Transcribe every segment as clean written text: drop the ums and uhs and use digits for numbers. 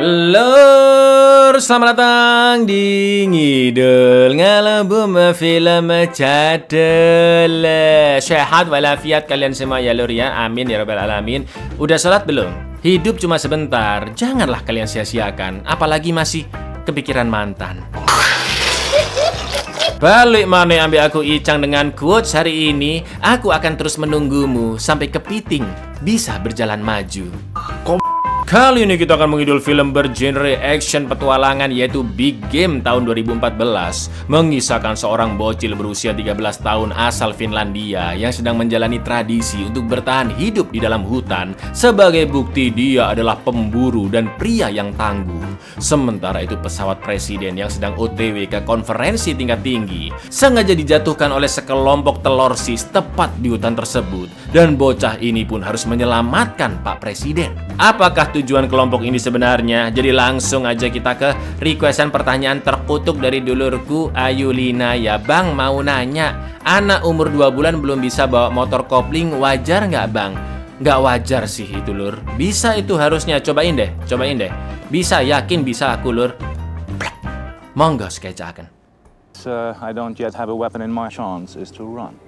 Lur, selamat datang di Ngidul Ngalabum Film Cadel. Sehat walafiat kalian semua ya lur ya. Amin ya rabbal alamin. Udah sholat belum? Hidup cuma sebentar, janganlah kalian sia-siakan. Apalagi masih kepikiran mantan. Balik mana ambil aku Icang dengan quotes hari ini. Aku akan terus menunggumu sampai kepiting bisa berjalan maju. Kali ini kita akan mengidul film bergenre action petualangan yaitu Big Game tahun 2014. Mengisahkan seorang bocil berusia 13 tahun asal Finlandia yang sedang menjalani tradisi untuk bertahan hidup di dalam hutan. Sebagai bukti dia adalah pemburu dan pria yang tangguh. Sementara itu pesawat presiden yang sedang OTW ke konferensi tingkat tinggi sengaja dijatuhkan oleh sekelompok telur sis tepat di hutan tersebut. Dan bocah ini pun harus menyelamatkan Pak Presiden. Apakah tujuan kelompok ini sebenarnya? Jadi langsung aja kita ke requestan pertanyaan terkutuk dari dulurku Ayulina ya. Bang mau nanya, anak umur 2 bulan belum bisa bawa motor kopling, wajar nggak bang? Nggak wajar sih itu lur. Bisa itu harusnya, cobain deh. Bisa, yakin bisa aku lur. Monggo skecakan. Sir, I don't yet have a weapon in my chance is to run.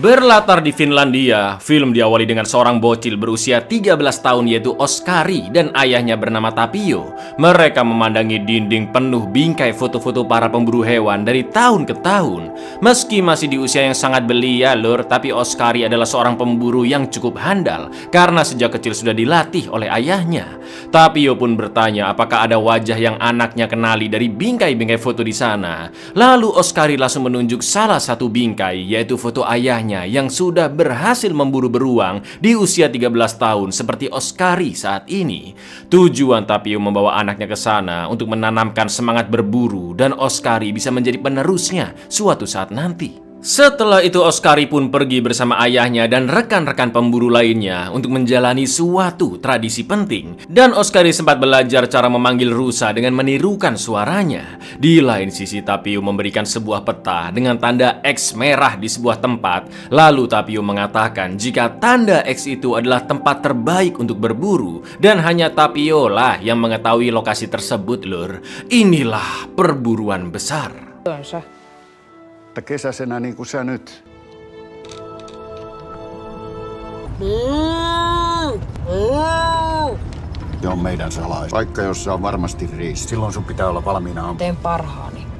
Berlatar di Finlandia, film diawali dengan seorang bocil berusia 13 tahun yaitu Oskari dan ayahnya bernama Tapio. Mereka memandangi dinding penuh bingkai foto-foto para pemburu hewan dari tahun ke tahun. Meski masih di usia yang sangat belia lur, tapi Oskari adalah seorang pemburu yang cukup handal karena sejak kecil sudah dilatih oleh ayahnya. Tapio pun bertanya apakah ada wajah yang anaknya kenali dari bingkai-bingkai foto di sana. Lalu Oskari langsung menunjuk salah satu bingkai yaitu foto ayahnya yang sudah berhasil memburu beruang di usia 13 tahun seperti Oskari saat ini. Tujuan Tapio membawa anaknya ke sana untuk menanamkan semangat berburu dan Oskari bisa menjadi penerusnya suatu saat nanti. Setelah itu Oskari pun pergi bersama ayahnya dan rekan-rekan pemburu lainnya untuk menjalani suatu tradisi penting. Dan Oskari sempat belajar cara memanggil rusa dengan menirukan suaranya. Di lain sisi Tapio memberikan sebuah peta dengan tanda X merah di sebuah tempat. Lalu Tapio mengatakan jika tanda X itu adalah tempat terbaik untuk berburu. Dan hanya Tapio lah yang mengetahui lokasi tersebut lur. Inilah perburuan besar. Kesäisenä niin kuin sä nyt. Se on meidän salaisuus. Paikka, jossa on varmasti riisi. Silloin sun pitää olla valmiina. Teen parhaani.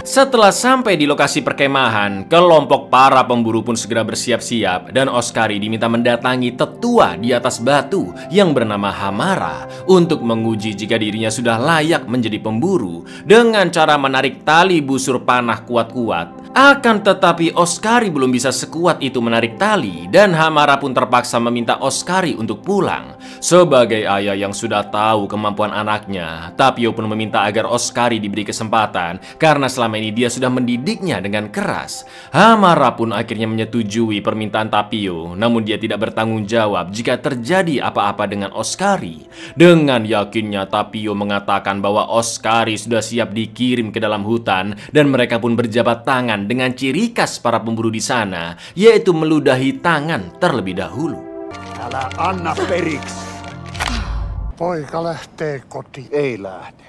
Setelah sampai di lokasi perkemahan, kelompok para pemburu pun segera bersiap-siap dan Oskari diminta mendatangi tetua di atas batu yang bernama Hamara untuk menguji jika dirinya sudah layak menjadi pemburu dengan cara menarik tali busur panah kuat-kuat. Akan tetapi Oskari belum bisa sekuat itu menarik tali dan Hamara pun terpaksa meminta Oskari untuk pulang. Sebagai ayah yang sudah tahu kemampuan anaknya, Tapio pun meminta agar Oskari diberi kesempatan karena selama ini dia sudah mendidiknya dengan keras. Hamara pun akhirnya menyetujui permintaan Tapio, namun dia tidak bertanggung jawab jika terjadi apa-apa dengan Oskari. Dengan yakinnya Tapio mengatakan bahwa Oskari sudah siap dikirim ke dalam hutan dan mereka pun berjabat tangan dengan ciri khas para pemburu di sana, yaitu meludahi tangan terlebih dahulu. Älä anna periksi. Poika lähtee kotiin. Ei lähde.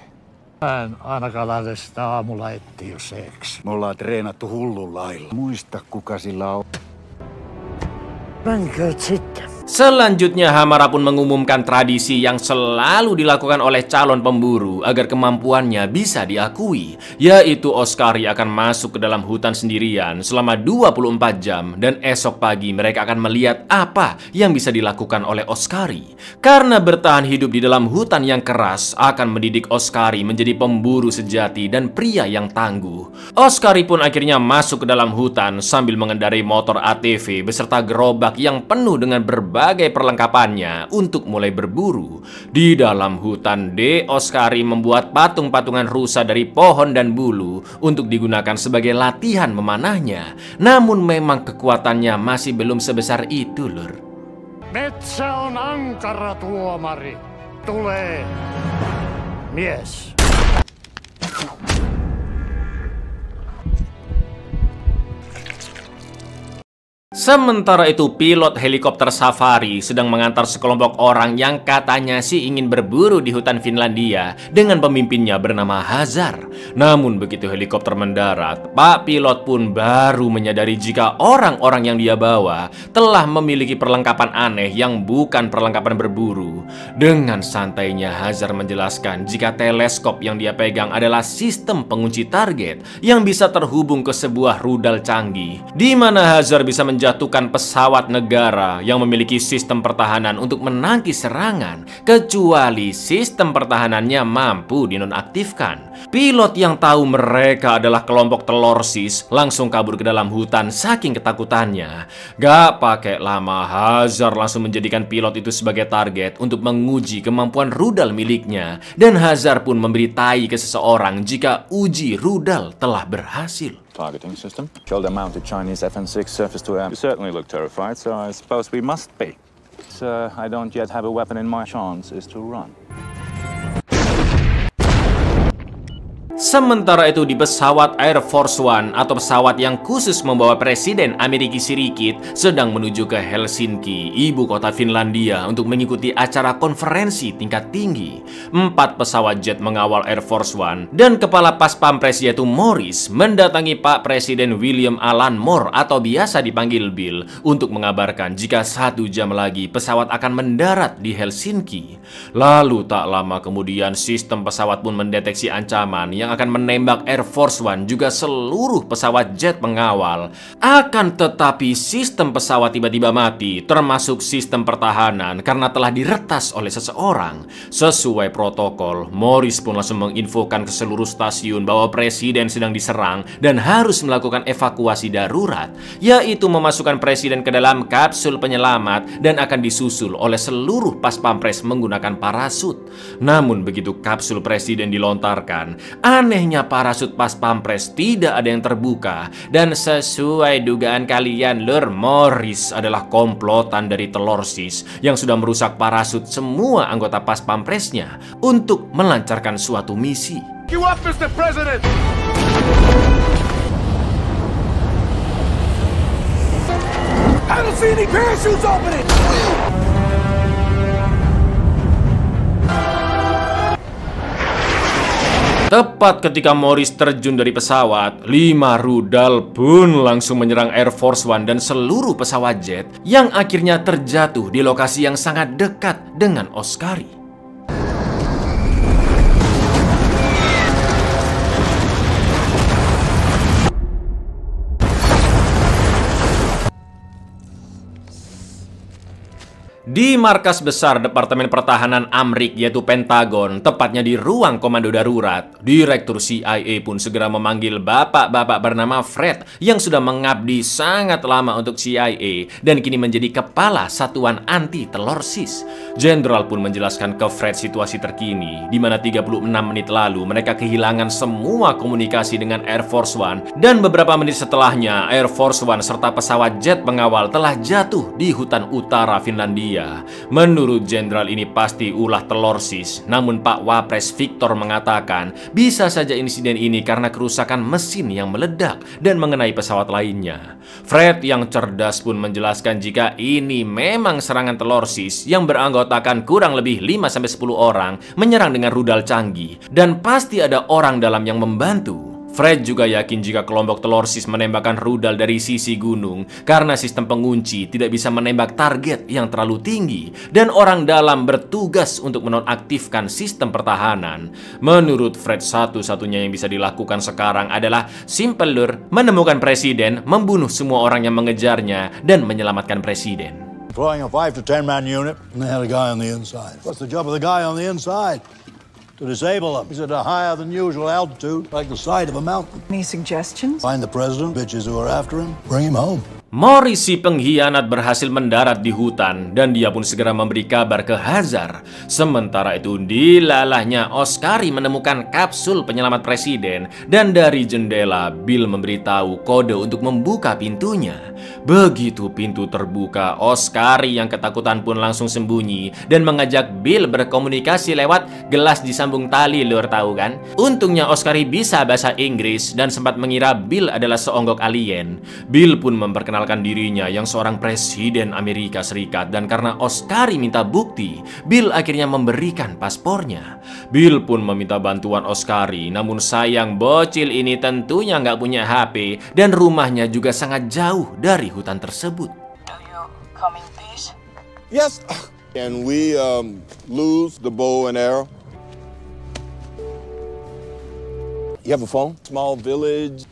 Mä en ainakaan lähde sitä aamulla etsiä, jos eks. Me ollaan treenattu hullun lailla. Muista, kuka sillä on. Menkööt sitten. Selanjutnya Hamara pun mengumumkan tradisi yang selalu dilakukan oleh calon pemburu agar kemampuannya bisa diakui, yaitu Oskari akan masuk ke dalam hutan sendirian selama 24 jam dan esok pagi mereka akan melihat apa yang bisa dilakukan oleh Oskari. Karena bertahan hidup di dalam hutan yang keras akan mendidik Oskari menjadi pemburu sejati dan pria yang tangguh. Oskari pun akhirnya masuk ke dalam hutan sambil mengendarai motor ATV beserta gerobak yang penuh dengan berbagai perlengkapannya untuk mulai berburu. Di dalam hutan Oskari membuat patung-patungan rusa dari pohon dan bulu untuk digunakan sebagai latihan memanahnya. Namun memang kekuatannya masih belum sebesar itu lur. Metsä on ankara tuomari. Tulee mies. Sementara itu, pilot helikopter safari sedang mengantar sekelompok orang yang katanya sih ingin berburu di hutan Finlandia dengan pemimpinnya bernama Hazar. Namun begitu helikopter mendarat, Pak pilot pun baru menyadari jika orang-orang yang dia bawa telah memiliki perlengkapan aneh yang bukan perlengkapan berburu. Dengan santainya Hazar menjelaskan jika teleskop yang dia pegang adalah sistem pengunci target yang bisa terhubung ke sebuah rudal canggih, di mana Hazar bisa menjatuhkan pesawat negara yang memiliki sistem pertahanan untuk menangkis serangan, kecuali sistem pertahanannya mampu dinonaktifkan. Pilot yang tahu mereka adalah kelompok telorsis langsung kabur ke dalam hutan saking ketakutannya. Gak pakai lama, Hazar langsung menjadikan pilot itu sebagai target untuk menguji kemampuan rudal miliknya, dan Hazar pun memberitai ke seseorang jika uji rudal telah berhasil. Targeting system. Shoulder-mounted Chinese FN-6 surface-to-air. You certainly look terrified, so I suppose we must be. I don't yet have a weapon in my chance is to run. Sementara itu di pesawat Air Force One atau pesawat yang khusus membawa Presiden Amerika Serikat sedang menuju ke Helsinki, ibu kota Finlandia, untuk mengikuti acara konferensi tingkat tinggi. 4 pesawat jet mengawal Air Force One dan kepala pas pampres yaitu Morris mendatangi Pak Presiden William Alan Moore atau biasa dipanggil Bill untuk mengabarkan jika 1 jam lagi pesawat akan mendarat di Helsinki. Lalu tak lama kemudian sistem pesawat pun mendeteksi ancaman yang akan menembak Air Force One juga seluruh pesawat jet pengawal. Akan tetapi sistem pesawat tiba-tiba mati, termasuk sistem pertahanan, karena telah diretas oleh seseorang. Sesuai protokol, Morris pun langsung menginfokan ke seluruh stasiun bahwa presiden sedang diserang dan harus melakukan evakuasi darurat, yaitu memasukkan presiden ke dalam kapsul penyelamat dan akan disusul oleh seluruh pas pampres menggunakan parasut. Namun begitu kapsul presiden dilontarkan, anehnya parasut pas pampres tidak ada yang terbuka, dan sesuai dugaan kalian, Lur, Morris adalah komplotan dari telorsis yang sudah merusak parasut semua anggota pas pampresnya untuk melancarkan suatu misi. You up, Mr. President! I don't see any parachutes opening! Tepat ketika Morris terjun dari pesawat, 5 rudal pun langsung menyerang Air Force One dan seluruh pesawat jet yang akhirnya terjatuh di lokasi yang sangat dekat dengan Oskari. Di markas besar Departemen Pertahanan Amrik yaitu Pentagon, tepatnya di ruang komando darurat, Direktur CIA pun segera memanggil bapak-bapak bernama Fred yang sudah mengabdi sangat lama untuk CIA dan kini menjadi kepala satuan anti telorsis. Jenderal pun menjelaskan ke Fred situasi terkini, di mana 36 menit lalu mereka kehilangan semua komunikasi dengan Air Force One, dan beberapa menit setelahnya Air Force One serta pesawat jet pengawal telah jatuh di hutan utara Finlandia. Menurut jenderal ini pasti ulah telorsis, namun Pak Wapres Victor mengatakan bisa saja insiden ini karena kerusakan mesin yang meledak dan mengenai pesawat lainnya. Fred yang cerdas pun menjelaskan jika ini memang serangan telorsis yang beranggotakan kurang lebih 5-10 orang menyerang dengan rudal canggih, dan pasti ada orang dalam yang membantu. Fred juga yakin jika kelompok telorsis menembakkan rudal dari sisi gunung karena sistem pengunci tidak bisa menembak target yang terlalu tinggi dan orang dalam bertugas untuk menonaktifkan sistem pertahanan. Menurut Fred, satu-satunya yang bisa dilakukan sekarang adalah simple, Lur, menemukan presiden, membunuh semua orang yang mengejarnya dan menyelamatkan presiden. Deploying a 5 to 10 man unit, and they had a guy on the inside. What's the job of the guy on the inside? To disable him. He's at a higher than usual altitude, like the side of a mountain. Any suggestions? Find the president, bitches who are after him, bring him home. Morris si pengkhianat berhasil mendarat di hutan dan dia pun segera memberi kabar ke Hazar. Sementara itu dilalahnya Oskari menemukan kapsul penyelamat presiden dan dari jendela Bill memberitahu kode untuk membuka pintunya. Begitu pintu terbuka, Oscari yang ketakutan pun langsung sembunyi dan mengajak Bill berkomunikasi lewat gelas disambung tali, lur, tahu kan? Untungnya Oscari bisa bahasa Inggris dan sempat mengira Bill adalah seonggok alien. Bill pun memperkenalkan dirinya yang seorang presiden Amerika Serikat, dan karena Oscari minta bukti, Bill akhirnya memberikan paspornya. Bill pun meminta bantuan Oscari, namun sayang bocil ini tentunya nggak punya HP dan rumahnya juga sangat jauh dari hutan tersebut. Do you coming, please? Yes. Can we lose the bow and arrow? You have a phone? Small village.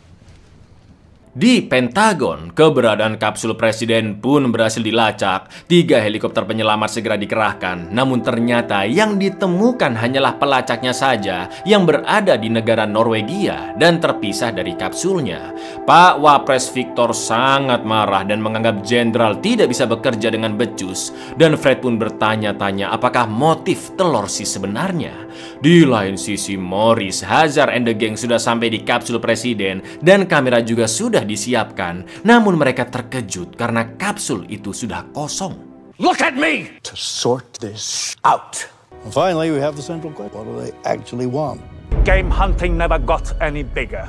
Di Pentagon, keberadaan kapsul presiden pun berhasil dilacak. 3 helikopter penyelamat segera dikerahkan. Namun ternyata yang ditemukan hanyalah pelacaknya saja yang berada di negara Norwegia dan terpisah dari kapsulnya. Pak Wapres Victor sangat marah dan menganggap jenderal tidak bisa bekerja dengan becus. Dan Fred pun bertanya-tanya apakah motif telur si sebenarnya. Di lain sisi, Morris, Hazard, and the gang sudah sampai di kapsul presiden dan kamera juga sudah disiapkan. Namun mereka terkejut karena kapsul itu sudah kosong. Look at me! To sort this out. And finally, we have the central question. What do they actually want? Game hunting never got any bigger.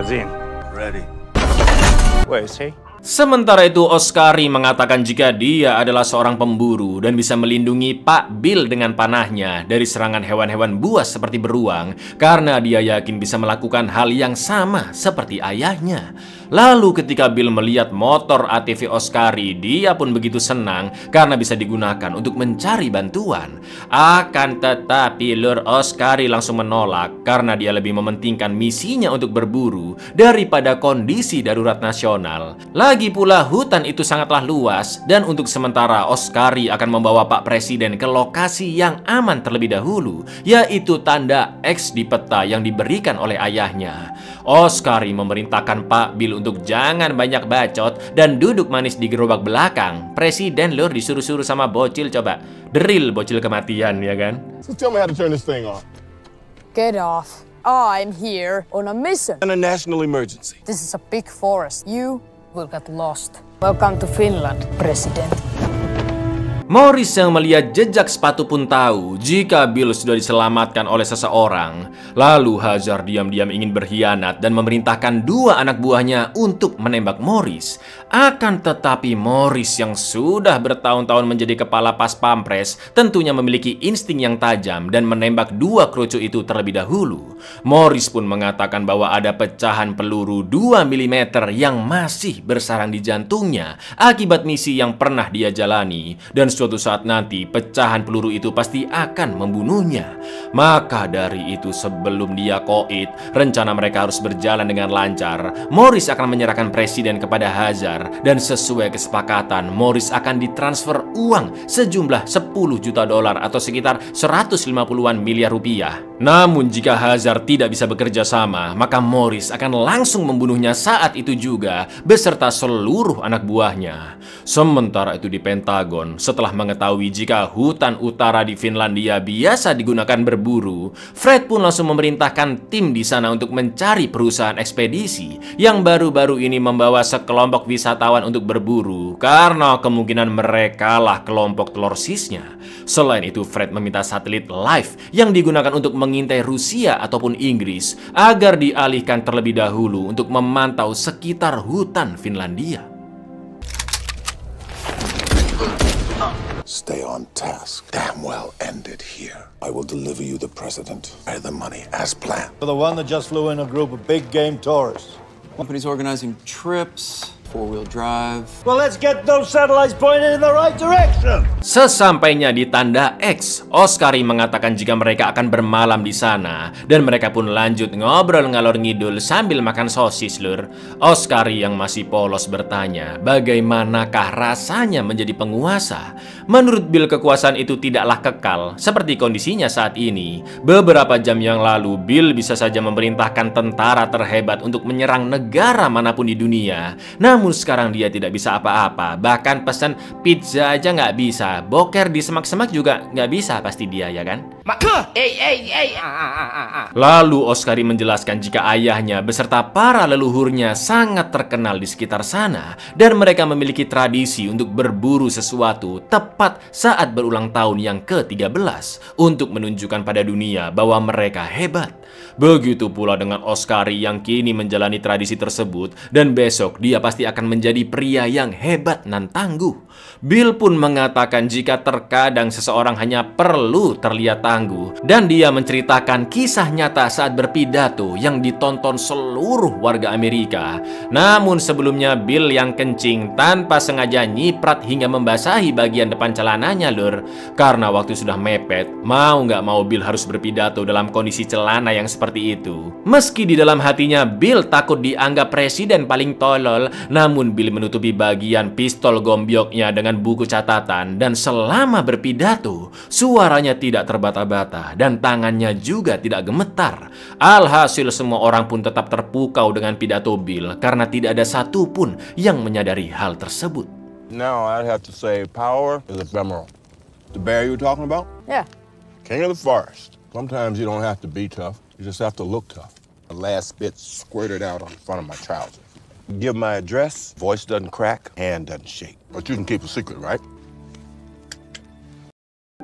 Zin. Ready. Where is he? Sementara itu, Oscari mengatakan jika dia adalah seorang pemburu dan bisa melindungi Pak Bill dengan panahnya dari serangan hewan-hewan buas seperti beruang karena dia yakin bisa melakukan hal yang sama seperti ayahnya. Lalu ketika Bill melihat motor ATV Oscari, dia pun begitu senang karena bisa digunakan untuk mencari bantuan. Akan tetapi Lur, Oscari langsung menolak karena dia lebih mementingkan misinya untuk berburu daripada kondisi darurat nasional. Lagi pula hutan itu sangatlah luas dan untuk sementara Oscari akan membawa Pak Presiden ke lokasi yang aman terlebih dahulu, yaitu tanda X di peta yang diberikan oleh ayahnya. Oscari memerintahkan Pak Bill untuk jangan banyak bacot dan duduk manis di gerobak belakang. Presiden Lur disuruh-suruh sama bocil, coba drill bocil kematian, ya kan? So tell me how to turn this thing off. Get off. I'm here on a mission. In a national emergency. This is a big forest. You will get lost. Welcome to Finland, President. Morris yang melihat jejak sepatu pun tahu jika Bill sudah diselamatkan oleh seseorang. Lalu Hazard diam-diam ingin berkhianat dan memerintahkan 2 anak buahnya untuk menembak Morris. Akan tetapi Morris yang sudah bertahun-tahun menjadi kepala pas pampres tentunya memiliki insting yang tajam dan menembak 2 kerucu itu terlebih dahulu. Morris pun mengatakan bahwa ada pecahan peluru 2 mm yang masih bersarang di jantungnya akibat misi yang pernah dia jalani, dan suatu saat nanti pecahan peluru itu pasti akan membunuhnya. Maka dari itu sebelum dia koit, rencana mereka harus berjalan dengan lancar. Morris akan menyerahkan presiden kepada Hazard dan sesuai kesepakatan Morris akan ditransfer uang sejumlah 10 juta dolar atau sekitar 150-an miliar rupiah. Namun jika Hazard tidak bisa bekerja sama, maka Morris akan langsung membunuhnya saat itu juga beserta seluruh anak buahnya. Sementara itu di Pentagon, setelah mengetahui jika hutan utara di Finlandia biasa digunakan berburu, Fred pun langsung memerintahkan tim di sana untuk mencari perusahaan ekspedisi yang baru-baru ini membawa sekelompok wisatawan untuk berburu karena kemungkinan mereka lah kelompok telur sisnya. Selain itu, Fred meminta satelit live yang digunakan untuk mengintai Rusia ataupun Inggris agar dialihkan terlebih dahulu untuk memantau sekitar hutan Finlandia. Stay on task. Damn well end it here. I will deliver you the president. Pay the money as planned. For the one that just flew in a group of big game tourists. Company's organizing trips, 4-wheel drive. Well, let's get those satellites pointed in the right direction. Sesampainya di tanda X, Oscari mengatakan jika mereka akan bermalam di sana dan mereka pun lanjut ngobrol ngalor ngidul sambil makan sosis, Lur. Oscari yang masih polos bertanya, bagaimanakah rasanya menjadi penguasa? Menurut Bill, kekuasaan itu tidaklah kekal seperti kondisinya saat ini. Beberapa jam yang lalu, Bill bisa saja memerintahkan tentara terhebat untuk menyerang negara manapun di dunia. Namun sekarang dia tidak bisa apa-apa. Bahkan pesan pizza aja nggak bisa. Boker di semak-semak juga nggak bisa pasti dia, ya kan? Lalu Oscari menjelaskan jika ayahnya beserta para leluhurnya sangat terkenal di sekitar sana dan mereka memiliki tradisi untuk berburu sesuatu tepat saat berulang tahun yang ke-13 untuk menunjukkan pada dunia bahwa mereka hebat. Begitu pula dengan Oscari yang kini menjalani tradisi tersebut dan besok dia pasti akan menjadi pria yang hebat dan tangguh. Bill pun mengatakan jika terkadang seseorang hanya perlu terlihat tangguh dan dia menceritakan kisah nyata saat berpidato yang ditonton seluruh warga Amerika. Namun sebelumnya Bill yang kencing tanpa sengaja nyiprat hingga membasahi bagian depan celananya lur. Karena waktu sudah mepet, mau nggak mau Bill harus berpidato dalam kondisi celana yang seperti itu. Meski di dalam hatinya Bill takut dianggap presiden paling tolol, namun Bill menutupi bagian pistol gombyoknya dengan buku catatan dan selama berpidato suaranya tidak terbata-bata dan tangannya juga tidak gemetar. Alhasil semua orang pun tetap terpukau dengan pidato Bill karena tidak ada satupun yang menyadari hal tersebut. Now I'd have to say power is ephemeral. The bear you were talking about? Yeah. King of the forest. Sometimes you don't have to be tough. You just have to look tough. The last bit squirted out on the front of my trousers. Give my address, voice doesn't crack, hand doesn't shake. But you can keep a secret, right?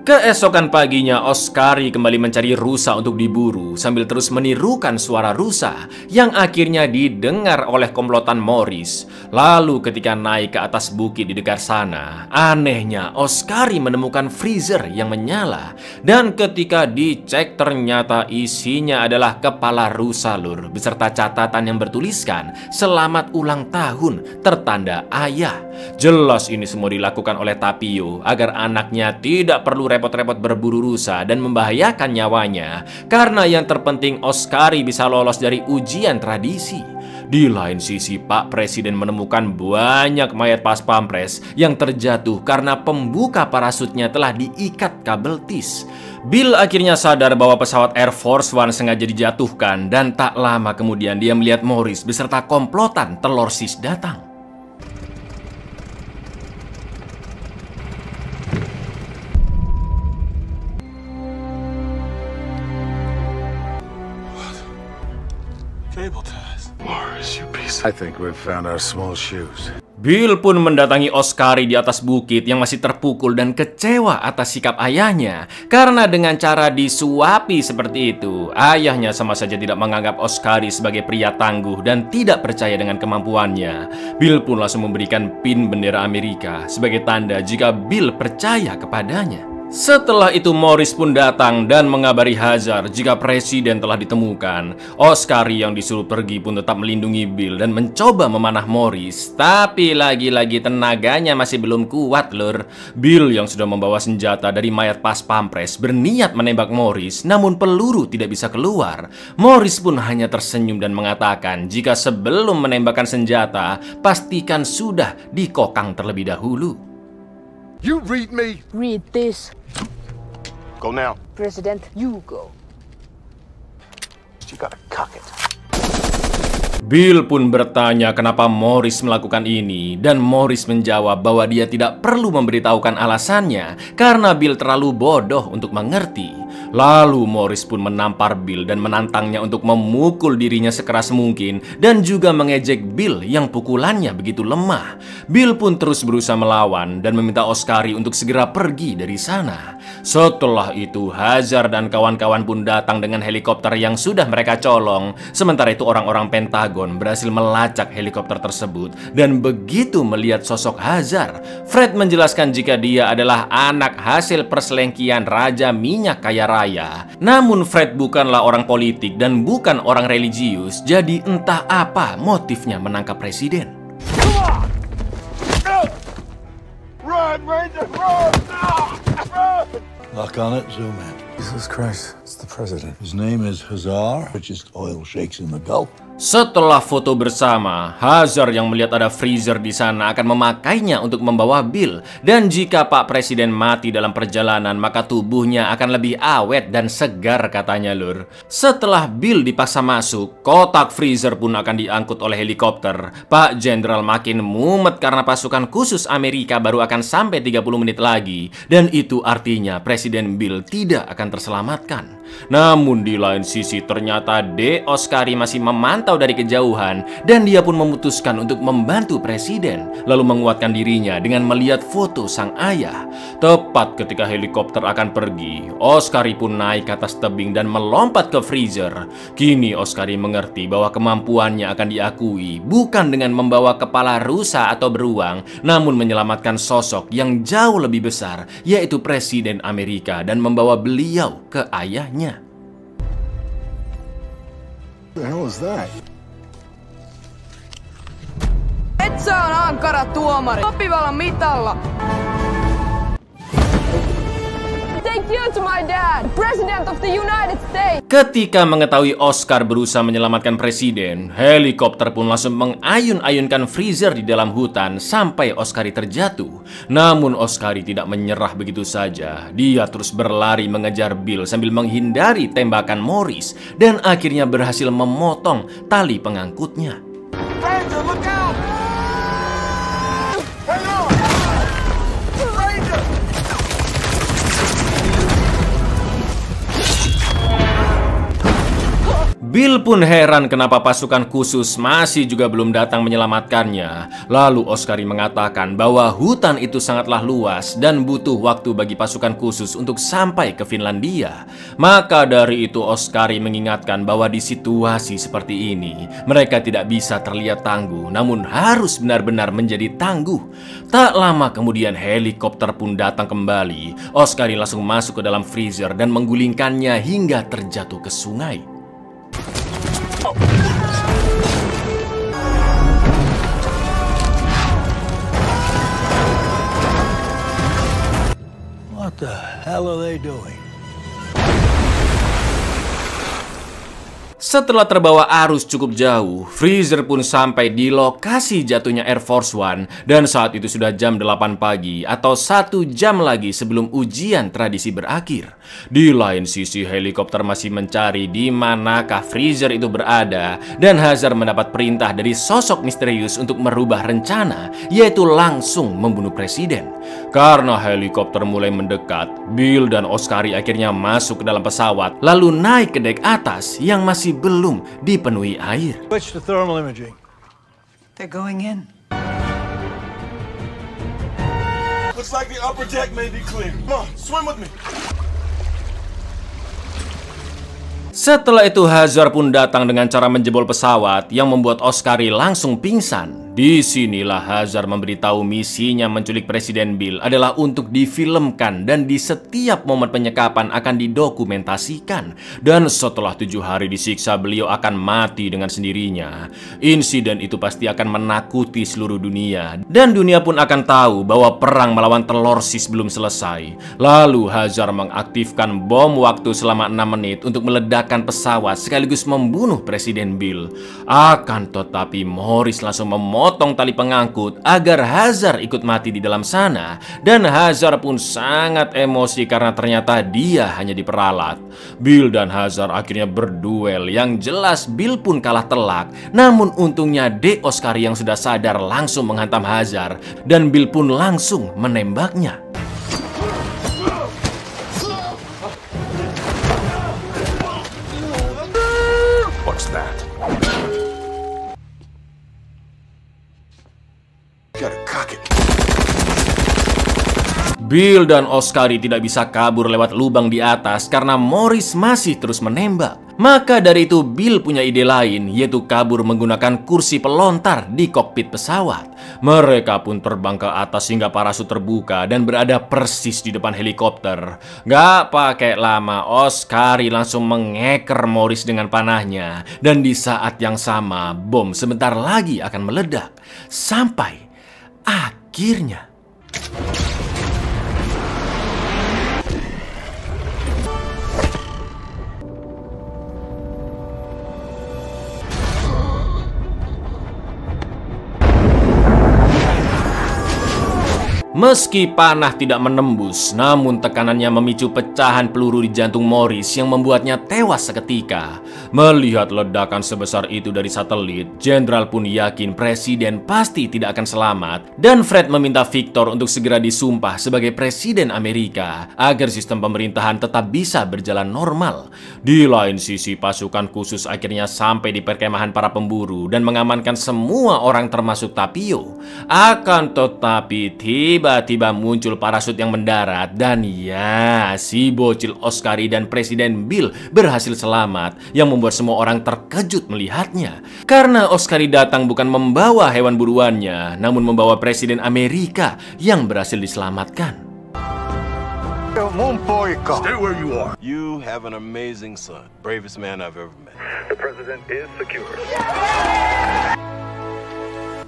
Keesokan paginya, Oscari kembali mencari rusa untuk diburu sambil terus menirukan suara rusa yang akhirnya didengar oleh komplotan Morris. Lalu ketika naik ke atas bukit di dekat sana, anehnya Oscari menemukan freezer yang menyala dan ketika dicek ternyata isinya adalah kepala rusa lur beserta catatan yang bertuliskan "Selamat ulang tahun" tertanda ayah. Jelas ini semua dilakukan oleh Tapio agar anaknya tidak perlu repot-repot berburu rusa dan membahayakan nyawanya, karena yang terpenting Oscari bisa lolos dari ujian tradisi. Di lain sisi, Pak Presiden menemukan banyak mayat pas pampres yang terjatuh karena pembuka parasutnya telah diikat kabel tis. Bill akhirnya sadar bahwa pesawat Air Force One sengaja dijatuhkan dan tak lama kemudian dia melihat Morris beserta komplotan telur sis datang. I think we've found our small shoes. Bill pun mendatangi Oscari di atas bukit yang masih terpukul dan kecewa atas sikap ayahnya. Karena dengan cara disuapi seperti itu, ayahnya sama saja tidak menganggap Oscari sebagai pria tangguh dan tidak percaya dengan kemampuannya. Bill pun langsung memberikan pin bendera Amerika sebagai tanda jika Bill percaya kepadanya. Setelah itu Morris pun datang dan mengabari Hazard jika presiden telah ditemukan. Oscari yang disuruh pergi pun tetap melindungi Bill dan mencoba memanah Morris. Tapi lagi-lagi tenaganya masih belum kuat lur. Bill yang sudah membawa senjata dari mayat pas pampres berniat menembak Morris, namun peluru tidak bisa keluar. Morris pun hanya tersenyum dan mengatakan jika sebelum menembakkan senjata pastikan sudah dikokang terlebih dahulu. You read me. Read this. Go now. President, you go. You gotta cock it. Bill pun bertanya kenapa Morris melakukan ini dan Morris menjawab bahwa dia tidak perlu memberitahukan alasannya karena Bill terlalu bodoh untuk mengerti. Lalu Morris pun menampar Bill dan menantangnya untuk memukul dirinya sekeras mungkin dan juga mengejek Bill yang pukulannya begitu lemah. Bill pun terus berusaha melawan dan meminta Oscari untuk segera pergi dari sana. Setelah itu Hazard dan kawan-kawan pun datang dengan helikopter yang sudah mereka colong. Sementara itu orang-orang Pentagon berhasil melacak helikopter tersebut dan begitu melihat sosok Hazard, Fred menjelaskan jika dia adalah anak hasil perselengkian Raja Minyak Kaya Raya. Namun Fred bukanlah orang politik dan bukan orang religius, jadi entah apa motifnya menangkap presiden. Run, Ranger, run! Run! Lock on it, zoom in. Jesus Christ, it's the president. His name is Hazar, richest oil sheikhs in the Gulf. Setelah foto bersama, Hazard yang melihat ada freezer di sana akan memakainya untuk membawa Bill. Dan jika Pak Presiden mati dalam perjalanan, maka tubuhnya akan lebih awet dan segar katanya lur. Setelah Bill dipaksa masuk, kotak freezer pun akan diangkut oleh helikopter. Pak Jenderal makin mumet karena pasukan khusus Amerika baru akan sampai 30 menit lagi. Dan itu artinya Presiden Bill tidak akan terselamatkan. Namun di lain sisi ternyata De Oscari masih memantau dari kejauhan dan dia pun memutuskan untuk membantu presiden, lalu menguatkan dirinya dengan melihat foto sang ayah. Tepat ketika helikopter akan pergi, Oscari pun naik ke atas tebing dan melompat ke freezer. Kini Oscari mengerti bahwa kemampuannya akan diakui bukan dengan membawa kepala rusa atau beruang, namun menyelamatkan sosok yang jauh lebih besar, yaitu Presiden Amerika, dan membawa beliau ke ayahnya. What the hell is that? Metsä on ankara tuomari. Sopivalla mitalla. Thank you to my dad, President of the United States. Ketika mengetahui Oscar berusaha menyelamatkan presiden, helikopter pun langsung mengayun-ayunkan freezer di dalam hutan sampai Oscari terjatuh. Namun Oscari tidak menyerah begitu saja. Dia terus berlari mengejar Bill sambil menghindari tembakan Morris dan akhirnya berhasil memotong tali pengangkutnya. Ranger, look out! Hang on! Ranger! Bill pun heran kenapa pasukan khusus masih juga belum datang menyelamatkannya. Lalu Oscari mengatakan bahwa hutan itu sangatlah luas dan butuh waktu bagi pasukan khusus untuk sampai ke Finlandia. Maka dari itu Oscari mengingatkan bahwa di situasi seperti ini mereka tidak bisa terlihat tangguh, namun harus benar-benar menjadi tangguh. Tak lama kemudian helikopter pun datang kembali. Oscari langsung masuk ke dalam freezer dan menggulingkannya hingga terjatuh ke sungai. What the hell are they doing? Setelah terbawa arus cukup jauh, freezer pun sampai di lokasi jatuhnya Air Force One dan saat itu sudah jam 8 pagi atau 1 jam lagi sebelum ujian tradisi berakhir. Di lain sisi helikopter masih mencari di manakah freezer itu berada dan Hazard mendapat perintah dari sosok misterius untuk merubah rencana, yaitu langsung membunuh presiden. Karena helikopter mulai mendekat, Bill dan Oscari akhirnya masuk ke dalam pesawat lalu naik ke dek atas yang masih belum dipenuhi air. Switch to thermal imaging. They're going in. Looks like the upper deck may be clear. Come on, swim with me. Setelah itu Hazard pun datang dengan cara menjebol pesawat yang membuat Oscari langsung pingsan. Disinilah Hazard memberitahu misinya menculik Presiden Bill adalah untuk difilmkan dan di setiap momen penyekapan akan didokumentasikan. Dan setelah 7 hari disiksa beliau akan mati dengan sendirinya. Insiden itu pasti akan menakuti seluruh dunia dan dunia pun akan tahu bahwa perang melawan Telorsis belum selesai. Lalu Hazard mengaktifkan bom waktu selama 6 menit untuk meledakkan pesawat sekaligus membunuh Presiden Bill. Akan tetapi Morris langsung memotong tali pengangkut agar Hazard ikut mati di dalam sana. Dan Hazard pun sangat emosi karena ternyata dia hanya diperalat. Bill dan Hazard akhirnya berduel, yang jelas Bill pun kalah telak. Namun untungnya De Oscari yang sudah sadar langsung menghantam Hazard dan Bill pun langsung menembaknya. What's that? Gotta cock it. Bill dan Oscari tidak bisa kabur lewat lubang di atas karena Morris masih terus menembak. Maka dari itu Bill punya ide lain, yaitu kabur menggunakan kursi pelontar di kokpit pesawat. Mereka pun terbang ke atas hingga parasut terbuka dan berada persis di depan helikopter. Gak pakai lama, Oscari langsung mengeker Morris dengan panahnya. Dan di saat yang sama, bom sebentar lagi akan meledak. Sampai akhirnya Meski panah tidak menembus, namun tekanannya memicu pecahan peluru di jantung Morris yang membuatnya tewas seketika. Melihat ledakan sebesar itu dari satelit, Jenderal pun yakin Presiden pasti tidak akan selamat, dan Fred meminta Victor untuk segera disumpah sebagai Presiden Amerika agar sistem pemerintahan tetap bisa berjalan normal. Di lain sisi, pasukan khusus akhirnya sampai di perkemahan para pemburu dan mengamankan semua orang termasuk Tapio. Akan tetapi tiba-tiba muncul parasut yang mendarat, dan ya, si bocil Oscari dan Presiden Bill berhasil selamat, yang membuat semua orang terkejut melihatnya. Karena Oscari datang bukan membawa hewan buruannya, namun membawa Presiden Amerika yang berhasil diselamatkan. Mun poika. Stay where you are. You have an amazing son. Bravest man I've ever met. The president is secure.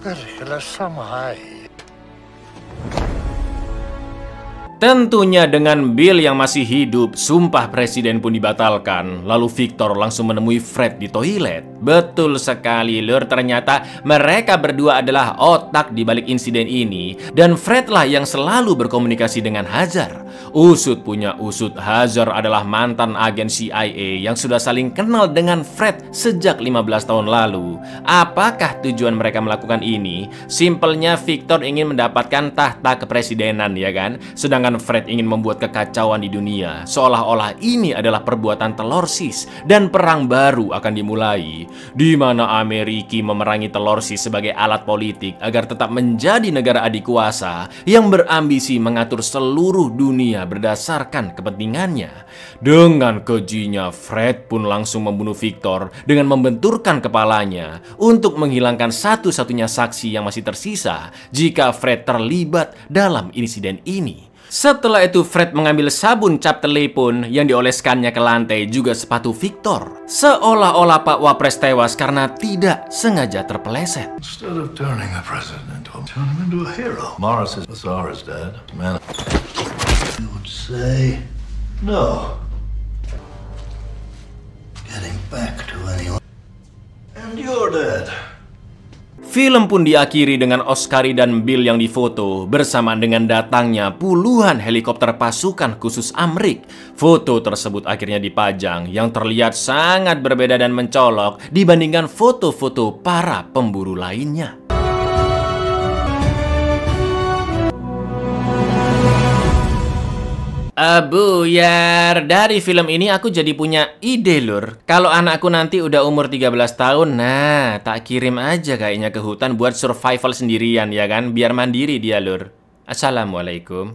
Perkele sama. Tentunya dengan Bill yang masih hidup, sumpah presiden pun dibatalkan. Lalu Victor langsung menemui Fred di toilet. Betul sekali, Lur, ternyata mereka berdua adalah otak di balik insiden ini. Dan Fred lah yang selalu berkomunikasi dengan Hazar. Usut punya usut, Hazar adalah mantan agen CIA yang sudah saling kenal dengan Fred sejak 15 tahun lalu. Apakah tujuan mereka melakukan ini? Simpelnya Victor ingin mendapatkan tahta kepresidenan, ya kan? Sedangkan Fred ingin membuat kekacauan di dunia, seolah-olah ini adalah perbuatan telorsis dan perang baru akan dimulai, di mana Amerika memerangi telorsis sebagai alat politik agar tetap menjadi negara adikuasa yang berambisi mengatur seluruh dunia berdasarkan kepentingannya. Dengan kejinya, Fred pun langsung membunuh Victor dengan membenturkan kepalanya untuk menghilangkan satu-satunya saksi yang masih tersisa jika Fred terlibat dalam insiden ini. Setelah itu Fred mengambil sabun cap telepon yang dioleskannya ke lantai juga sepatu Victor. Seolah-olah Pak Wapres tewas karena tidak sengaja terpeleset. Instead of turning the president, turn him into a hero. Morris is Azara's dad. Man, you would say no. Getting back to anyone. And you're dead. Film pun diakhiri dengan Oscari dan Bill yang difoto bersamaan dengan datangnya puluhan helikopter pasukan khusus Amrik. Foto tersebut akhirnya dipajang yang terlihat sangat berbeda dan mencolok dibandingkan foto-foto para pemburu lainnya. Buyar, dari film ini aku jadi punya ide, Lur. Kalau anakku nanti udah umur 13 tahun, nah, tak kirim aja kayaknya ke hutan buat survival sendirian, ya kan? Biar mandiri dia, Lur. Assalamualaikum.